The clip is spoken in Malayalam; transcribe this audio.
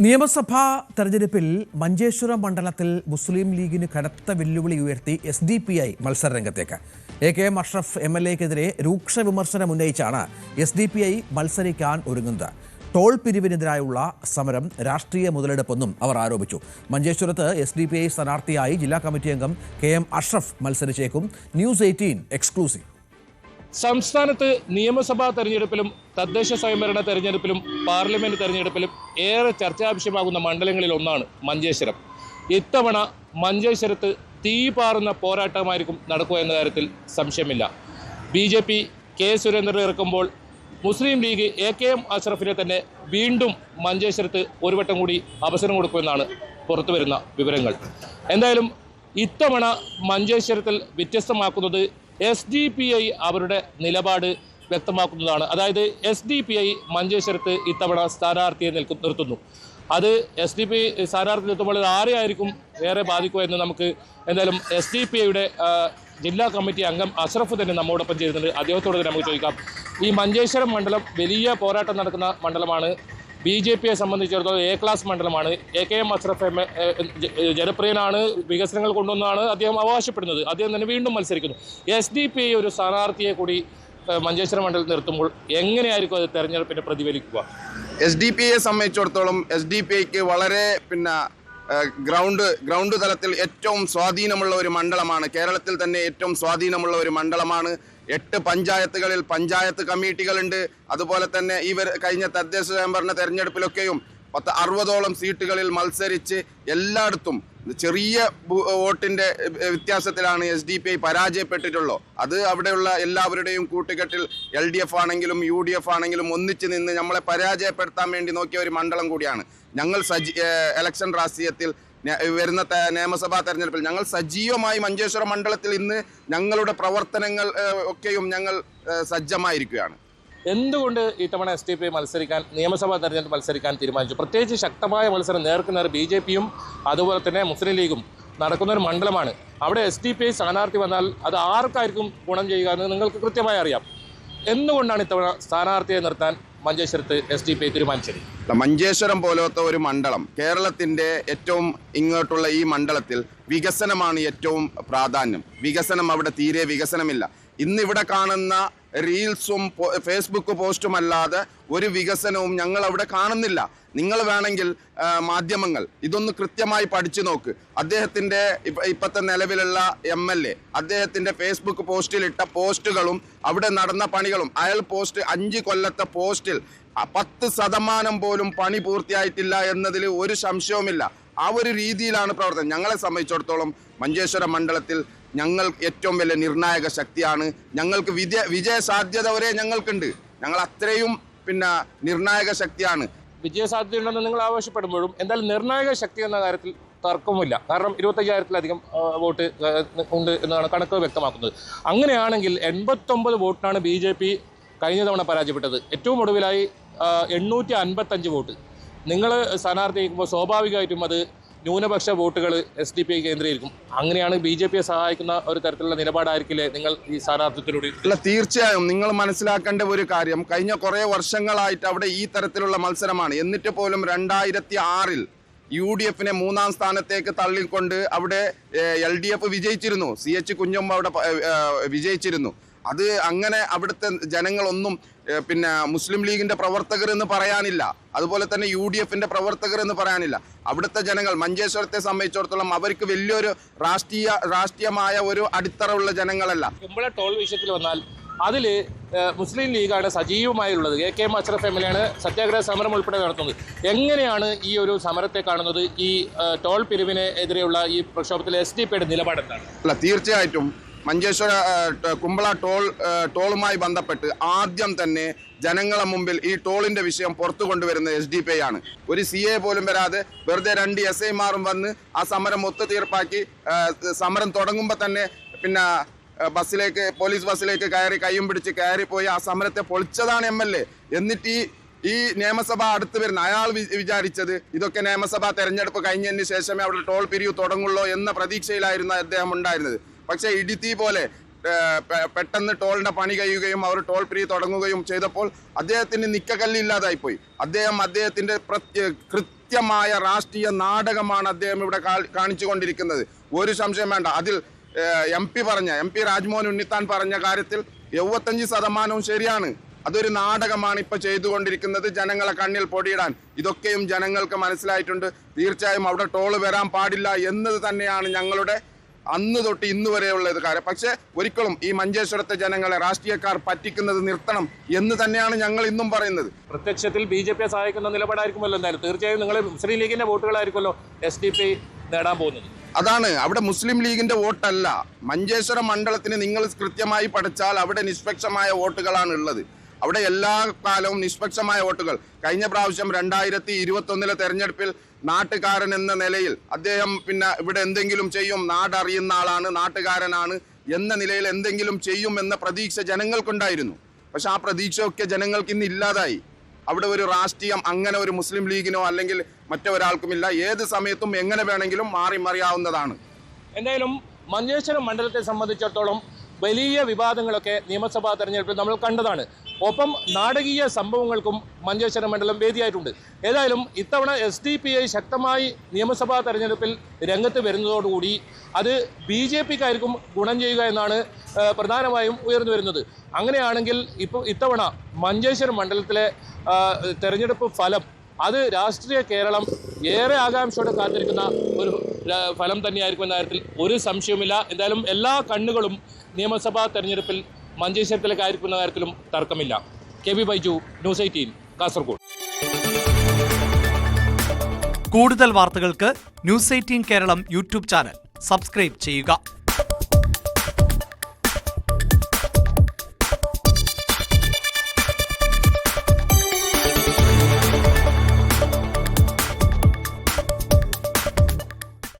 നിയമസഭാ തെരഞ്ഞെടുപ്പിൽ മഞ്ചേശ്വരം മണ്ഡലത്തിൽ മുസ്ലിം ലീഗിന് കനത്ത വെല്ലുവിളി ഉയർത്തി SDPI മത്സരരംഗത്തേക്ക്. AKM അഷ്റഫ് MLAക്കെതിരെ രൂക്ഷ വിമർശനം ഉന്നയിച്ചാണ് SDPI മത്സരിക്കാൻ ഒരുങ്ങുന്നത്. ടോൾ പിരിവിനെതിരായുള്ള സമരം രാഷ്ട്രീയ മുതലെടുപ്പെന്നും അവർ ആരോപിച്ചു. മഞ്ചേശ്വരത്ത് SDPI സ്ഥാനാർത്ഥിയായി ജില്ലാ കമ്മിറ്റി അംഗം KM അഷ്റഫ് മത്സരിച്ചേക്കും. News 18 exclusive. സംസ്ഥാനത്ത് നിയമസഭാ തെരഞ്ഞെടുപ്പിലും തദ്ദേശ സ്വയംഭരണ തെരഞ്ഞെടുപ്പിലും പാർലമെന്റ് തെരഞ്ഞെടുപ്പിലും ഏറെ ചർച്ചാവിഷയമാകുന്ന മണ്ഡലങ്ങളിൽ ഒന്നാണ് മഞ്ചേശ്വരം. ഇത്തവണ മഞ്ചേശ്വരത്ത് തീപാറുന്ന പോരാട്ടമായിരിക്കും നടക്കുക എന്ന കാര്യത്തിൽ സംശയമില്ല. BJP K സുരേന്ദ്രൻ ഇറക്കുമ്പോൾ മുസ്ലിം ലീഗ് AKM അഷ്റഫിനെ തന്നെ വീണ്ടും മഞ്ചേശ്വരത്ത് ഒരു വട്ടം കൂടി അവസരം കൊടുക്കുമെന്നാണ് പുറത്തുവരുന്ന വിവരങ്ങൾ. എന്തായാലും ഇത്തവണ മഞ്ചേശ്വരത്തിൽ വ്യത്യസ്തമാക്കുന്നത് SDPI അവരുടെ നിലപാട് വ്യക്തമാക്കുന്നതാണ്. അതായത് SDPI മഞ്ചേശ്വരത്ത് ഇത്തവണ സ്ഥാനാർത്ഥിയെ നിർത്തുന്നു. അത് SDPI സ്ഥാനാർത്ഥി നിർത്തുമ്പോൾ ആരെയായിരിക്കും ഏറെ ബാധിക്കുക എന്ന് നമുക്ക് എന്തായാലും SDPIയുടെ ജില്ലാ കമ്മിറ്റി അംഗം അഷ്റഫ് തന്നെ നമ്മോടൊപ്പം ചേരുന്നുണ്ട്. അദ്ദേഹത്തോട് തന്നെ നമുക്ക് ചോദിക്കാം. ഈ മഞ്ചേശ്വരം മണ്ഡലം വലിയ പോരാട്ടം നടക്കുന്ന മണ്ഡലമാണ്. BJPയെ സംബന്ധിച്ചിടത്തോളം A ക്ലാസ് മണ്ഡലമാണ്. AKM അഷ്റഫ് ജനപ്രിയനാണ്, വികസനങ്ങൾ കൊണ്ടുവന്നാണ് അദ്ദേഹം അവകാശപ്പെടുന്നത്. അദ്ദേഹം തന്നെ വീണ്ടും മത്സരിക്കുന്നു. SDPI ഒരു സ്ഥാനാർത്ഥിയെ കൂടി മഞ്ചേശ്വരം മണ്ഡലത്തിൽ നിർത്തുമ്പോൾ എങ്ങനെയായിരിക്കും അത് തെരഞ്ഞെടുപ്പിനെ പ്രതിഫലിക്കുക? SDPIയെ സംബന്ധിച്ചിടത്തോളം SDPIക്ക് വളരെ ഗ്രൗണ്ട് തലത്തിൽ ഏറ്റവും സ്വാധീനമുള്ള ഒരു മണ്ഡലമാണ്. കേരളത്തിൽ തന്നെ ഏറ്റവും സ്വാധീനമുള്ള ഒരു മണ്ഡലമാണ്. 8 പഞ്ചായത്തുകളിൽ പഞ്ചായത്ത് കമ്മിറ്റികളുണ്ട്. അതുപോലെ തന്നെ കഴിഞ്ഞ തദ്ദേശ സ്വയംഭരണ തെരഞ്ഞെടുപ്പിലൊക്കെയും 60ഓളം സീറ്റുകളിൽ മത്സരിച്ച് എല്ലായിടത്തും ചെറിയ വോട്ടിന്റെ വ്യത്യാസത്തിലാണ് SDPI പരാജയപ്പെട്ടിട്ടുള്ളത്. അത് അവിടെയുള്ള എല്ലാവരുടെയും കൂട്ടുകെട്ടിൽ LDF ആണെങ്കിലും UDF ആണെങ്കിലും ഒന്നിച്ച് നിന്ന് നമ്മളെ പരാജയപ്പെടുത്താൻ വേണ്ടി നോക്കിയ ഒരു മണ്ഡലം കൂടിയാണ്. ഞങ്ങൾ ഇലക്ഷൻ രാഷ്ട്രീയത്തിൽ വരുന്ന നിയമസഭാ തെരഞ്ഞെടുപ്പിൽ ഞങ്ങൾ സജീവമായി മഞ്ചേശ്വരം മണ്ഡലത്തിൽ ഇന്ന് ഞങ്ങളുടെ പ്രവർത്തനങ്ങൾ ഒക്കെയും ഞങ്ങൾ സജ്ജമായിരിക്കുകയാണ്. എന്തുകൊണ്ട് ഇത്തവണ SDPI നിയമസഭാ തെരഞ്ഞെടുപ്പ് മത്സരിക്കാൻ തീരുമാനിച്ചു? പ്രത്യേകിച്ച് ശക്തമായ മത്സരം നേർക്കുനേർ BJPയും അതുപോലെ തന്നെ മുസ്ലിം ലീഗും നടക്കുന്ന ഒരു മണ്ഡലമാണ്. അവിടെ SDPI സ്ഥാനാർത്ഥി വന്നാൽ അത് ആർക്കായിരിക്കും ഗുണം ചെയ്യുക എന്ന് നിങ്ങൾക്ക് കൃത്യമായി അറിയാം. എന്തുകൊണ്ടാണ് ഇത്തവണ സ്ഥാനാർത്ഥിയെ നിർത്താൻ മഞ്ചേശ്വരത്ത് SDPI തീരുമാനിച്ചത്? മഞ്ചേശ്വരം പോലത്തെ ഒരു മണ്ഡലം, കേരളത്തിന്റെ ഏറ്റവും ഇങ്ങോട്ടുള്ള ഈ മണ്ഡലത്തിൽ വികസനമാണ് ഏറ്റവും പ്രാധാന്യം. വികസനം അവിടെ തീരെ വികസനമില്ല. ഇന്നിവിടെ കാണുന്ന റീൽസും ഫേസ്ബുക്ക് പോസ്റ്റും അല്ലാതെ ഒരു വികസനവും ഞങ്ങൾ അവിടെ കാണുന്നില്ല. നിങ്ങൾ വേണമെങ്കിൽ മാധ്യമങ്ങൾ ഇതൊന്ന് കൃത്യമായി പഠിച്ചു നോക്ക്. അദ്ദേഹത്തിൻ്റെ ഇപ്പോഴത്തെ നിലവിലുള്ള MLA അദ്ദേഹത്തിൻ്റെ ഫേസ്ബുക്ക് പോസ്റ്റിലിട്ട പോസ്റ്റുകളും അവിടെ നടന്ന പണികളും, അയാൾ പോസ്റ്റ് 5 കൊല്ലത്തെ പോസ്റ്റിൽ 10% പോലും പണി പൂർത്തിയായിട്ടില്ല എന്നതിൽ ഒരു സംശയവുമില്ല. ആ ഒരു രീതിയിലാണ് പ്രവർത്തനം. ഞങ്ങളെ സംബന്ധിച്ചിടത്തോളം മഞ്ചേശ്വരം മണ്ഡലത്തിൽ ഞങ്ങൾ ഏറ്റവും വലിയ നിർണായക ശക്തിയാണ്. ഞങ്ങൾക്ക് വിജയ സാധ്യത വരെ ഞങ്ങൾക്കുണ്ട്. ഞങ്ങൾ അത്രയും നിർണായക ശക്തിയാണ്. വിജയസാധ്യതയുണ്ടെന്ന് നിങ്ങൾ ആവശ്യപ്പെടുമ്പോഴും എന്തായാലും നിർണായക ശക്തി എന്ന കാര്യത്തിൽ തർക്കമില്ല. കാരണം 25,000-ലധികം വോട്ട് ഉണ്ട് എന്നാണ് കണക്ക് വ്യക്തമാക്കുന്നത്. അങ്ങനെയാണെങ്കിൽ 89 വോട്ടിനാണ് BJP കഴിഞ്ഞ തവണ പരാജയപ്പെട്ടത്. ഏറ്റവും ഒടുവിലായി 855 വോട്ട്. നിങ്ങൾ സ്ഥാനാർത്ഥിക്കുമ്പോൾ സ്വാഭാവികമായിട്ടും അത് ന്യൂനപക്ഷ വോട്ടുകൾ SDPI കേന്ദ്രീകരിക്കും. അങ്ങനെയാണ് BJPയെ സഹായിക്കുന്ന ഒരു തരത്തിലുള്ള നിലപാടായിരിക്കില്ലേ നിങ്ങൾ ഈ സ്ഥാനാർത്ഥിത്വത്തിലൂടെ? അല്ല, തീർച്ചയായും നിങ്ങൾ മനസ്സിലാക്കേണ്ട ഒരു കാര്യം, കഴിഞ്ഞ കുറേ വർഷങ്ങളായിട്ട് അവിടെ ഈ തരത്തിലുള്ള മത്സരമാണ്. എന്നിട്ട് പോലും 2006-ൽ UDFനെ 3-ാം സ്ഥാനത്തേക്ക് തള്ളിക്കൊണ്ട് അവിടെ LDF വിജയിച്ചിരുന്നു. CH കുഞ്ഞമ്മ അവിടെ വിജയിച്ചിരുന്നു. അത് അങ്ങനെ അവിടുത്തെ ജനങ്ങളൊന്നും മുസ്ലിം ലീഗിന്റെ പ്രവർത്തകർ എന്ന് പറയാനില്ല, അതുപോലെ തന്നെ UDFന്റെ പ്രവർത്തകർ എന്ന് പറയാനില്ല. അവിടുത്തെ ജനങ്ങൾ മഞ്ചേശ്വരത്തെ സംബന്ധിച്ചിടത്തോളം അവർക്ക് വലിയൊരു രാഷ്ട്രീയമായ ഒരു അടിത്തറ ഉള്ള ജനങ്ങളല്ല. കുമ്പള ടോൾ വിഷയത്തിൽ വന്നാൽ അതിൽ മുസ്ലിം ലീഗാണ് സജീവമായുള്ളത്. AKM അഷ്റഫ് MLAയാണ് സത്യാഗ്രഹ സമരം ഉൾപ്പെടെ നടത്തുന്നത്. എങ്ങനെയാണ് ഈ ഒരു സമരത്തെ കാണുന്നത്? ഈ ടോൾ പിരിവിന് എതിരെയുള്ള ഈ പ്രക്ഷോഭത്തിൽ SDPIയുടെ നിലപാട് എന്താണ്? അല്ല, തീർച്ചയായിട്ടും മഞ്ചേശ്വര കുമ്പള ടോളുമായി ബന്ധപ്പെട്ട് ആദ്യം തന്നെ ജനങ്ങളെ മുമ്പിൽ ഈ ടോളിന്റെ വിഷയം പുറത്തു കൊണ്ടുവരുന്നത് SDPI ആണ്. ഒരു CA പോലും വരാതെ വെറുതെ 2 SIമാരും വന്ന് ആ സമരം ഒത്തുതീർപ്പാക്കി സമരം തുടങ്ങുമ്പോൾ തന്നെ പോലീസ് ബസ്സിലേക്ക് കയറി കയ്യും പിടിച്ച് കയറിപ്പോയി ആ സമരത്തെ പൊളിച്ചതാണ് MLA. എന്നിട്ട് ഈ നിയമസഭ അടുത്ത് വരുന്ന അയാൾ വിചാരിച്ചത് ഇതൊക്കെ നിയമസഭാ തെരഞ്ഞെടുപ്പ് കഴിഞ്ഞതിന് ശേഷമേ അവിടെ ടോൾ പിരിവ് തുടങ്ങുള്ളൂ എന്ന പ്രതീക്ഷയിലായിരുന്നു അദ്ദേഹം ഉണ്ടായിരുന്നത്. പക്ഷേ ഇടുത്തി പോലെ പെട്ടെന്ന് ടോളിന്റെ പണി കഴിയുകയും അവർ ടോൾ പിരിവ് തുടങ്ങുകയും ചെയ്തപ്പോൾ അദ്ദേഹത്തിന് നിക്കക്കല്ലില്ലാതായിപ്പോയി. അദ്ദേഹത്തിന്റെ കൃത്യമായ രാഷ്ട്രീയ നാടകമാണ് അദ്ദേഹം ഇവിടെ കാണിച്ചുകൊണ്ടിരിക്കുന്നത്. ഒരു സംശയം വേണ്ട. അതിൽ എം പി രാജ്മോഹൻ ഉണ്ണിത്താൻ പറഞ്ഞ കാര്യത്തിൽ 75% ശരിയാണ്. അതൊരു നാടകമാണ് ഇപ്പൊ ചെയ്തുകൊണ്ടിരിക്കുന്നത്, ജനങ്ങളെ കണ്ണിൽ പൊടിയിടാൻ. ഇതൊക്കെയും ജനങ്ങൾക്ക് മനസ്സിലായിട്ടുണ്ട്. തീർച്ചയായും അവിടെ ടോള് വരാൻ പാടില്ല എന്നത് തന്നെയാണ് ഞങ്ങളുടെ അന്ന് തൊട്ട് ഇന്ന് വരെയുള്ള കാര്യം. പക്ഷേ ഒരിക്കലും ഈ മഞ്ചേശ്വരത്തെ ജനങ്ങളെ രാഷ്ട്രീയക്കാർ പറ്റിക്കുന്നത് നിർത്തണം എന്ന് തന്നെയാണ് ഞങ്ങൾ ഇന്നും പറയുന്നത്. പ്രത്യക്ഷത്തിൽ BJP സഹായിക്കുന്ന നിലപാടായിരിക്കുമല്ലോ എന്തായാലും. തീർച്ചയായും നിങ്ങൾ മുസ്ലിം ലീഗിന്റെ വോട്ടുകളായിരിക്കുമല്ലോ SDP നേടാൻ പോകുന്നത്. അതാണ്, അവിടെ മുസ്ലിം ലീഗിന്റെ വോട്ടല്ല. മഞ്ചേശ്വരം മണ്ഡലത്തിന് നിങ്ങൾ കൃത്യമായി പഠിച്ചാൽ അവിടെ നിഷ്പക്ഷമായ വോട്ടുകളാണ് ഉള്ളത്. അവിടെ എല്ലാ കാലവും നിഷ്പക്ഷമായ വോട്ടുകൾ. കഴിഞ്ഞ പ്രാവശ്യം 2021 തെരഞ്ഞെടുപ്പിൽ നാട്ടുകാരൻ എന്ന നിലയിൽ അദ്ദേഹം പിന്നെ ഇവിടെ എന്തെങ്കിലും ചെയ്യും, നാടറിയുന്ന ആളാണ്, നാട്ടുകാരനാണ് എന്ന നിലയിൽ എന്തെങ്കിലും ചെയ്യും എന്ന പ്രതീക്ഷ ജനങ്ങൾക്കുണ്ടായിരുന്നു. പക്ഷെ ആ പ്രതീക്ഷയൊക്കെ ജനങ്ങൾക്ക് ഇന്ന് ഇല്ലാതായി. അവിടെ ഒരു രാഷ്ട്രീയം അങ്ങനെ ഒരു മുസ്ലിം ലീഗിനോ അല്ലെങ്കിൽ മറ്റൊരാൾക്കുമില്ല. ഏത് സമയത്തും എങ്ങനെ വേണമെങ്കിലും മാറി മറിയാവുന്നതാണ്. എന്തായാലും മഞ്ചേശ്വരം മണ്ഡലത്തെ സംബന്ധിച്ചിടത്തോളം വലിയ വിവാദങ്ങളൊക്കെ നിയമസഭാ തെരഞ്ഞെടുപ്പിൽ നമ്മൾ കണ്ടതാണ്. ഒപ്പം നാടകീയ സംഭവങ്ങൾക്കും മഞ്ചേശ്വരം മണ്ഡലം വേദിയായിട്ടുണ്ട്. ഏതായാലും ഇത്തവണ SDPI ശക്തമായി നിയമസഭാ തെരഞ്ഞെടുപ്പിൽ രംഗത്ത് വരുന്നതോടുകൂടി അത് BJPക്കായിരിക്കും ഗുണം ചെയ്യുക എന്നാണ് പ്രധാനമായും ഉയർന്നു വരുന്നത്. അങ്ങനെയാണെങ്കിൽ ഇത്തവണ മഞ്ചേശ്വരം മണ്ഡലത്തിലെ തെരഞ്ഞെടുപ്പ് ഫലം അത് രാഷ്ട്രീയ കേരളം ഏറെ ആകാംക്ഷയോടെ കാത്തിരിക്കുന്ന ഒരു ഫലം തന്നെയായിരിക്കും എന്ന കാര്യത്തിൽ ഒരു സംശയവുമില്ല. എന്തായാലും എല്ലാ കണ്ണുകളും നിയമസഭാ തെരഞ്ഞെടുപ്പിൽ മഞ്ചേശ്വരത്തിലേക്ക് ആയിരിക്കുന്ന കാര്യത്തിലും തർക്കമില്ല. KB Baiju, News 18, Kasaragod. കൂടുതൽ വാർത്തകൾക്ക് News 18 Keralam YouTube channel subscribe ചെയ്യുക.